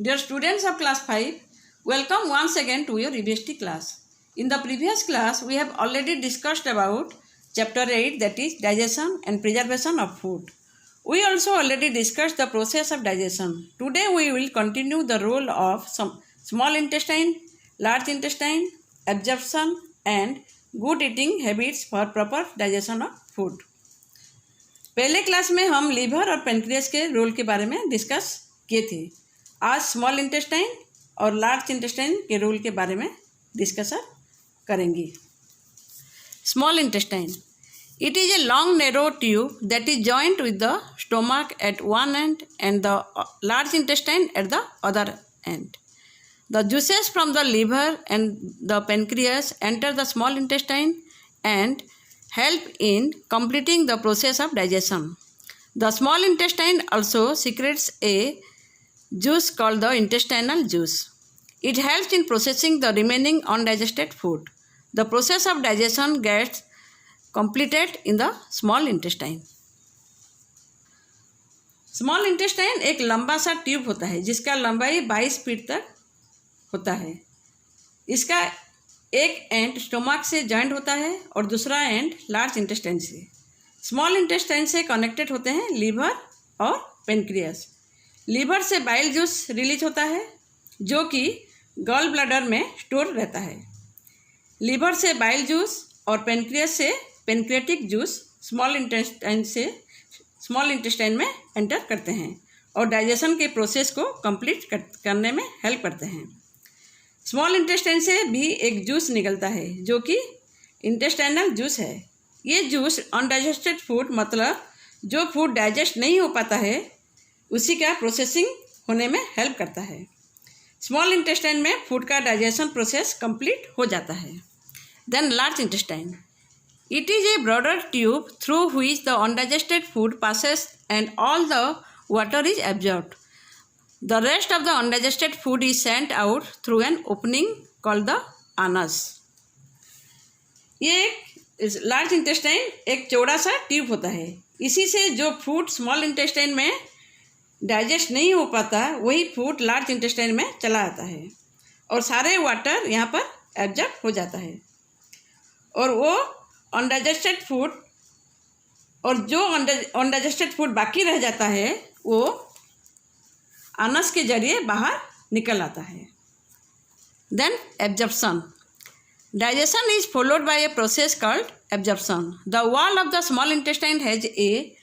Dear students of class 5, welcome once again to your EBST class. In the previous class, we have already discussed about chapter 8, that is digestion and preservation of food. We also already discussed the process of digestion. Today we will continue the role of some small intestine, large intestine, absorption and good eating habits for proper digestion of food. पहले class में हम liver और pancreas के role के बारे में discuss किए थे. आज स्मॉल इंटेस्टाइन और लार्ज इंटेस्टाइन के रोल के बारे में डिस्कस करेंगे. Small intestine, it is a long narrow tube that is joint with the stomach at one end the large intestine at the other end. The juices from the liver and the pancreas enter the small intestine and help in completing the process of digestion. The small intestine also secretes a juice called the intestinal juice. It helps in processing the remaining undigested food. The process of digestion gets completed in the small intestine. Small intestine एक लंबा सा tube होता है जिसका लंबाई 22 feet तक होता है. इसका एक एंड स्टोमक से जॉइंट होता है और दूसरा एंड लार्ज इंटेस्टाइन से. स्मॉल इंटेस्टाइन से कनेक्टेड होते हैं लीवर और पेनक्रियास. लीवर से बाइल जूस रिलीज होता है जो कि गॉल ब्लैडर में स्टोर रहता है. लीवर से बाइल जूस और पेनक्रियास से पेनक्रियाटिक जूस स्मॉल इंटेस्टाइन में एंटर करते हैं और डाइजेशन के प्रोसेस को कंप्लीट करने में हेल्प करते हैं. स्मॉल इंटेस्टाइन से भी एक जूस निकलता है जो कि इंटेस्टाइनल जूस है. ये जूस अनडाइजेस्टेड फूड, मतलब जो फूड डाइजेस्ट नहीं हो पाता है, उसी का प्रोसेसिंग होने में हेल्प करता है. स्मॉल इंटेस्टाइन में फूड का डाइजेशन प्रोसेस कंप्लीट हो जाता है. Then large intestine, it is a broader tube through which the undigested food passes and all the water is absorbed. The rest of the undigested food is sent out through an opening called the anus. ये एक large intestine एक चौड़ा सा tube होता है. इसी से जो फूड स्मॉल इंटेस्टाइन में डाइजेस्ट नहीं हो पाता वही फूड लार्ज इंटेस्टाइन में चला आता है और सारे वाटर यहाँ पर एब्जॉर्ब हो जाता है और वो अनडाइजेस्टेड फूड और जो अनडाइजेस्टेड फूड बाकी रह जाता है वो अनस के जरिए बाहर निकल आता है. Then absorption, digestion is followed by a process called absorption. The wall of the small intestine has a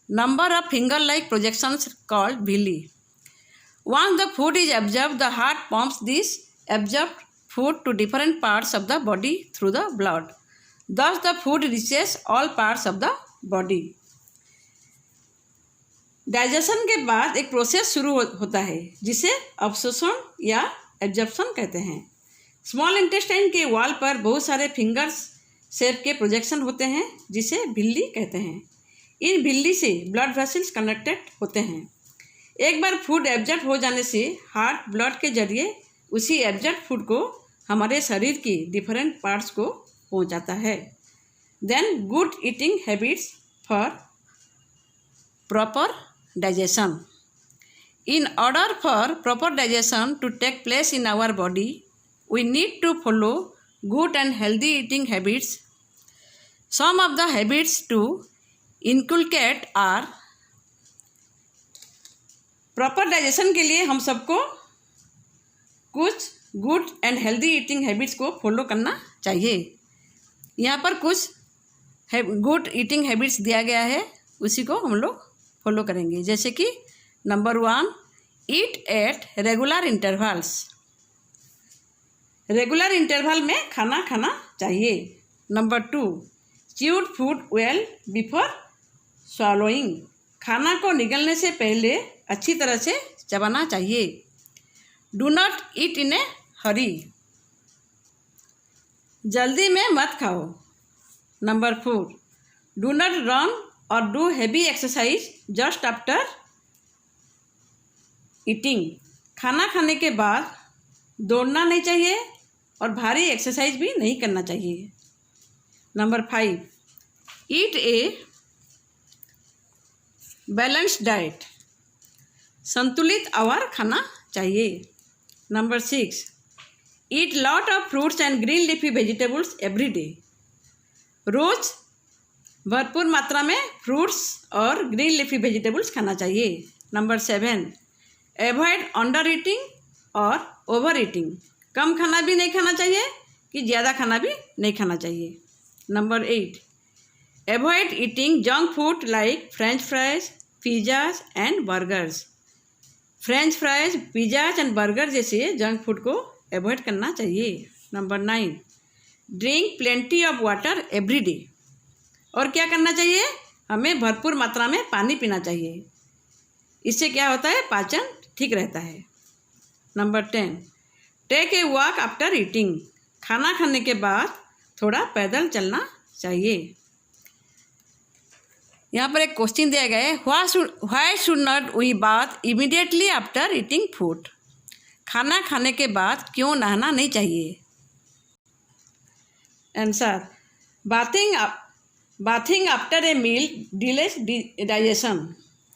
number of finger like projections called villi. Once the food is absorbed, the heart pumps this absorbed food to different parts of the body through the blood. Thus the food reaches all parts of the body. Digestion के बाद एक process शुरू होता है जिसे अवशोषण या absorption कहते हैं. स्मॉल इंटेस्टाइन के वॉल पर बहुत सारे फिंगर्स शेप के प्रोजेक्शन होते हैं जिसे villi कहते हैं. इन villi से ब्लड वेसल्स कनेक्टेड होते हैं. एक बार फूड एब्जॉर्ब हो जाने से हार्ट ब्लड के जरिए उसी एब्जॉर्ब फूड को हमारे शरीर की डिफरेंट पार्ट्स को पहुंचाता है. Then good eating habits for proper digestion. In order for proper digestion to take place in our body, we need to follow good and healthy eating habits. Some of the habits to inculcate are, proper digestion के लिए हम सबको कुछ good and healthy eating habits को follow करना चाहिए. यहाँ पर कुछ गुड ईटिंग हैबिट्स दिया गया है, उसी को हम लोग फॉलो करेंगे. जैसे कि number 1, eat at regular intervals. Regular interval में खाना खाना चाहिए. Number 2, chewed food well before swallowing. खाना को निगलने से पहले अच्छी तरह से चबाना चाहिए. डू नॉट ईट इन ए हरी. जल्दी में मत खाओ. नंबर 4, डू नॉट रन और do heavy exercise just after eating. खाना खाने के बाद दौड़ना नहीं चाहिए और भारी एक्सरसाइज भी नहीं करना चाहिए. Number 5, eat a balanced diet. संतुलित आहार खाना चाहिए। Number 6, eat lot of fruits and green leafy vegetables every day. रोज़ भरपूर मात्रा में फ्रूट्स और ग्रीन लीफी वेजिटेबल्स खाना चाहिए। नंबर 7, एवॉइड अंडर ईटिंग और ओवर ईटिंग। कम खाना भी नहीं खाना चाहिए कि ज़्यादा खाना भी नहीं खाना चाहिए। Number 8, avoid eating junk food like French fries, pizzas and burgers. French fries, pizzas and burger जैसे जंक फूड को एवॉइड करना चाहिए। Number 9, drink plenty of water every day. और क्या करना चाहिए, हमें भरपूर मात्रा में पानी पीना चाहिए। इससे क्या होता है, पाचन ठीक रहता है। Number 10, take a walk after eating. खाना खाने के बाद थोड़ा पैदल चलना चाहिए। यहाँ पर एक क्वेश्चन दिया गया है, why should not we bath immediately after eating food. खाना खाने के बाद क्यों नहाना नहीं चाहिए। Answer, bathing after a meal delays digestion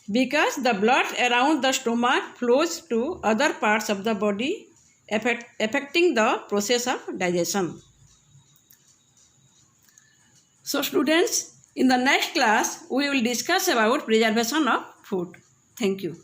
because the blood around the stomach flows to other parts of the body, affecting the process of digestion. So students, in the next class we will discuss about preservation of food. Thank you.